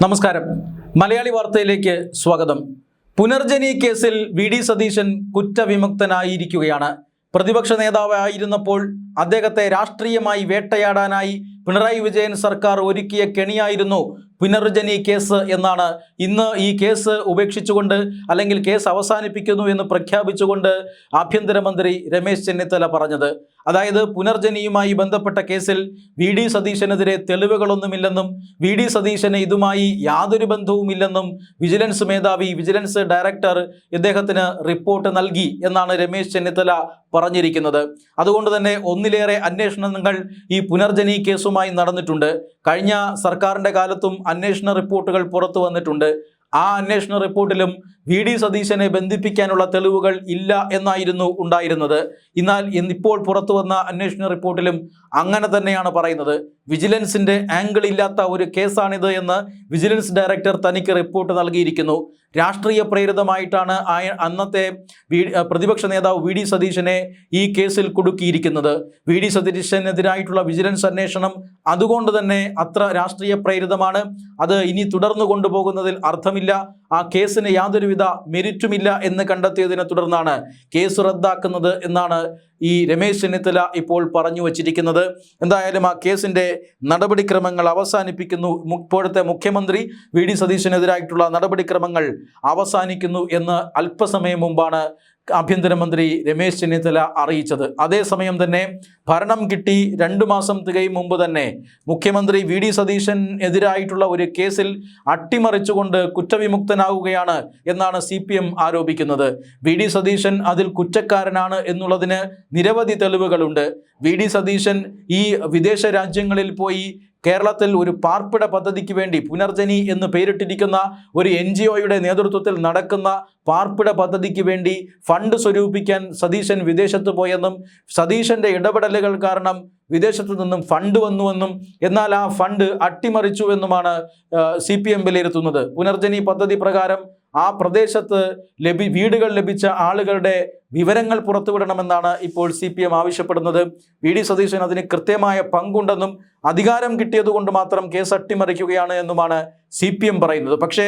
നമസ്കാരം. മലയാളി വാർത്തയിലേക്ക് സ്വാഗതം. പുനർജനി കേസിൽ വി.ഡി. സതീശൻ കുറ്റവിമുക്തനായിരിക്കുകയാണ്. പ്രതിപക്ഷ നേതാവായിരുന്നപ്പോൾ അദ്ദേഹത്തെ രാഷ്ട്രീയമായി വേട്ടയാടാനായി പിണറായി വിജയൻ സർക്കാർ ഒരുക്കിയ കെണിയായിരുന്നു പുനർജനി കേസ് എന്നാണ് ഇന്ന് ഈ കേസ് ഉപേക്ഷിച്ചുകൊണ്ട് അല്ലെങ്കിൽ കേസ് അവസാനിപ്പിക്കുന്നു എന്ന് പ്രഖ്യാപിച്ചുകൊണ്ട് ആഭ്യന്തരമന്ത്രി രമേശ് ചെന്നിത്തല പറഞ്ഞത്. അതായത് പുനർജനിയുമായി ബന്ധപ്പെട്ട കേസിൽ വി.ഡി. സതീശനെതിരെ തെളിവുകളൊന്നുമില്ലെന്നും വി.ഡി. സതീശന് ഇതുമായി യാതൊരു ബന്ധവുമില്ലെന്നും വിജിലൻസ് മേധാവി, വിജിലൻസ് ഡയറക്ടർ ഇദ്ദേഹത്തിന് റിപ്പോർട്ട് നൽകി എന്നാണ് രമേശ് ചെന്നിത്തല പറഞ്ഞിരിക്കുന്നത്. അതുകൊണ്ട് തന്നെ ഒന്നിലേറെ അന്വേഷണങ്ങൾ ഈ പുനർജനി കേസുമായി നടന്നിട്ടുണ്ട്. കഴിഞ്ഞ സർക്കാരിൻ്റെ കാലത്തും അന്വേഷണ റിപ്പോർട്ടുകൾ പുറത്തു വന്നിട്ടുണ്ട്. ആ അന്വേഷണ റിപ്പോർട്ടിലും വി.ഡി. സതീശനെ ബന്ധിപ്പിക്കാനുള്ള തെളിവുകൾ ഇല്ല എന്നായിരുന്നു ഉണ്ടായിരുന്നത്. എന്നാൽ ഇപ്പോൾ പുറത്തു വന്ന അന്വേഷണ റിപ്പോർട്ടിലും അങ്ങനെ തന്നെയാണ് പറയുന്നത്. വിജിലൻസിൻ്റെ ആംഗിൾ ഇല്ലാത്ത ഒരു കേസാണിത് എന്ന് വിജിലൻസ് ഡയറക്ടർ തനിക്ക് റിപ്പോർട്ട് നൽകിയിരിക്കുന്നു. രാഷ്ട്രീയ പ്രേരിതമായിട്ടാണ് അന്നത്തെ പ്രതിപക്ഷ നേതാവ് വി.ഡി. സതീശനെ ഈ കേസിൽ കുടുക്കിയിരിക്കുന്നത്. വി.ഡി. സതീശനെതിരായിട്ടുള്ള വിജിലൻസ് അന്വേഷണം അതുകൊണ്ട് തന്നെ അത്ര രാഷ്ട്രീയ പ്രേരിതമാണ്. അത് ഇനി തുടർന്നു കൊണ്ടുപോകുന്നതിൽ അർത്ഥമില്ല, ആ കേസിന് യാതൊരുവിധ മെരിറ്റുമില്ല എന്ന് കണ്ടെത്തിയതിനെ തുടർന്നാണ് കേസ് റദ്ദാക്കുന്നത് എന്നാണ് ഈ രമേശ് ചെന്നിത്തല ഇപ്പോൾ പറഞ്ഞു വച്ചിരിക്കുന്നത്. എന്തായാലും ആ കേസിൻ്റെ നടപടിക്രമങ്ങൾ അവസാനിപ്പിക്കുന്നു. ഇപ്പോഴത്തെ മുഖ്യമന്ത്രി വി.ഡി. സതീശനെതിരായിട്ടുള്ള നടപടിക്രമങ്ങൾ അവസാനിക്കുന്നു എന്ന് അല്പസമയം മുമ്പാണ് ആഭ്യന്തരമന്ത്രി രമേശ് ചെന്നിത്തല അറിയിച്ചത്. അതേസമയം തന്നെ ഭരണം കിട്ടി 2 മാസം തികയും മുമ്പ് തന്നെ മുഖ്യമന്ത്രി വി.ഡി. സതീശൻ എതിരായിട്ടുള്ള ഒരു കേസിൽ അട്ടിമറിച്ചുകൊണ്ട് കുറ്റവിമുക്തനാവുകയാണ് എന്നാണ് CPM ആരോപിക്കുന്നത്. വി.ഡി. സതീശൻ അതിൽ കുറ്റക്കാരനാണ് എന്നുള്ളതിന് നിരവധി തെളിവുകളുണ്ട്. വി.ഡി. സതീശൻ ഈ വിദേശ രാജ്യങ്ങളിൽ പോയി കേരളത്തിൽ ഒരു പാർപ്പിട പദ്ധതിക്ക് വേണ്ടി പുനർജനി എന്ന് പേരിട്ടിരിക്കുന്ന ഒരു NGOയുടെ നേതൃത്വത്തിൽ നടക്കുന്ന പാർപ്പിട പദ്ധതിക്ക് വേണ്ടി ഫണ്ട് സ്വരൂപിക്കാൻ സതീശൻ വിദേശത്ത് പോയെന്നും സതീശൻ്റെ ഇടപെടലുകൾ കാരണം വിദേശത്തു നിന്നും ഫണ്ട് വന്നുവെന്നും എന്നാൽ ആ ഫണ്ട് അട്ടിമറിച്ചു എന്നുമാണ് CPM വിലയിരുത്തുന്നത്. പുനർജനി പദ്ധതി പ്രകാരം ആ പ്രദേശത്ത് വീടുകൾ ലഭിച്ച ആളുകളുടെ വിവരങ്ങൾ പുറത്തുവിടണമെന്നാണ് ഇപ്പോൾ CPM ആവശ്യപ്പെടുന്നത്. വി.ഡി. സതീശൻ അതിന് കൃത്യമായ പങ്കുണ്ടെന്നും അധികാരം കിട്ടിയതുകൊണ്ട് മാത്രം കേസ് അട്ടിമറിക്കുകയാണ് എന്നുമാണ് CPM പറയുന്നത്. പക്ഷേ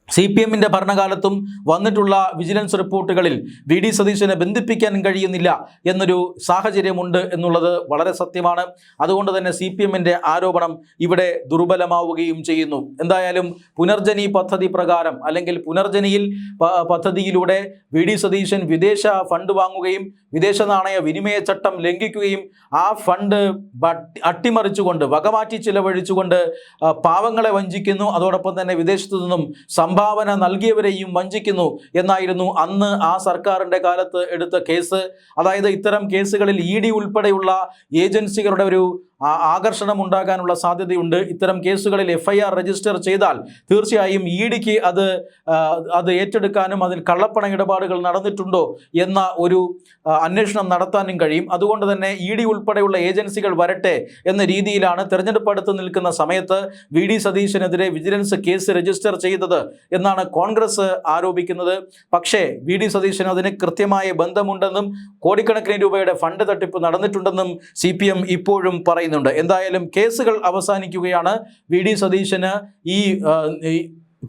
CPMൻ്റെ ഭരണകാലത്തും വന്നിട്ടുള്ള വിജിലൻസ് റിപ്പോർട്ടുകളിൽ വി.ഡി. സതീശനെ ബന്ധിപ്പിക്കാൻ കഴിയുന്നില്ല എന്നൊരു സാഹചര്യമുണ്ട് എന്നുള്ളത് വളരെ സത്യമാണ്. അതുകൊണ്ട് തന്നെ CPMൻ്റെ ആരോപണം ഇവിടെ ദുർബലമാവുകയും ചെയ്യുന്നു. എന്തായാലും പുനർജനി പദ്ധതി പ്രകാരം അല്ലെങ്കിൽ പുനർജനിയിൽ പദ്ധതിയിലൂടെ വി.ഡി. സതീശൻ വിദേശ ഫണ്ട് വാങ്ങുകയും വിദേശ നാണയ വിനിമയ ചട്ടം ലംഘിക്കുകയും ആ ഫണ്ട് അട്ടിമറിച്ചുകൊണ്ട് വകമാറ്റി ചിലവഴിച്ചുകൊണ്ട് പാവങ്ങളെ വഞ്ചിക്കുന്നു. അതോടൊപ്പം തന്നെ വിദേശത്തു നിന്നും സംഭാവന നൽകിയവരെയും വഞ്ചിക്കുന്നു എന്നായിരുന്നു അന്ന് ആ സർക്കാരിൻ്റെ കാലത്ത് എടുത്ത കേസ്. അതായത് ഇത്തരം കേസുകളിൽ ED ഉൾപ്പെടെയുള്ള ഏജൻസികളുടെ ഒരു ആകർഷണം ഉണ്ടാകാനുള്ള സാധ്യതയുണ്ട്. ഇത്തരം കേസുകളിൽ FIR രജിസ്റ്റർ ചെയ്താൽ തീർച്ചയായും EDക്ക് അത് ഏറ്റെടുക്കാനും അതിൽ കള്ളപ്പണ ഇടപാടുകൾ നടന്നിട്ടുണ്ടോ എന്ന ഒരു അന്വേഷണം നടത്താനും കഴിയും. അതുകൊണ്ട് തന്നെ ED ഉൾപ്പെടെയുള്ള ഏജൻസികൾ വരട്ടെ എന്ന രീതിയിലാണ് തെരഞ്ഞെടുപ്പ് അടുത്ത് നിൽക്കുന്ന സമയത്ത് വി.ഡി. സതീശനെതിരെ വിജിലൻസ് കേസ് രജിസ്റ്റർ ചെയ്തത് എന്നാണ് കോൺഗ്രസ് ആരോപിക്കുന്നത്. പക്ഷേ വി.ഡി. സതീശന് അതിന് കൃത്യമായ ബന്ധമുണ്ടെന്നും കോടിക്കണക്കിന് രൂപയുടെ ഫണ്ട് തട്ടിപ്പ് നടന്നിട്ടുണ്ടെന്നും CPM ഇപ്പോഴും പറയുന്നു. എന്തായാലും കേസുകൾ അവസാനിക്കുകയാണ്. വി.ഡി. സതീശന് ഈ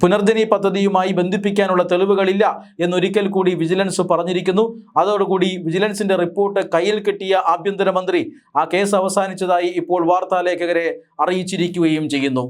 പുനർജനി പദ്ധതിയുമായി ബന്ധിപ്പിക്കാനുള്ള തെളിവുകളില്ല എന്നൊരിക്കൽ കൂടി വിജിലൻസ് പറഞ്ഞിരിക്കുന്നു. അതോടുകൂടി വിജിലൻസിൻ്റെ റിപ്പോർട്ട് കയ്യിൽ കിട്ടിയ ആഭ്യന്തരമന്ത്രി ആ കേസ് അവസാനിച്ചതായി ഇപ്പോൾ വാർത്താലേഖകരെ അറിയിച്ചിരിക്കുകയും ചെയ്യുന്നു.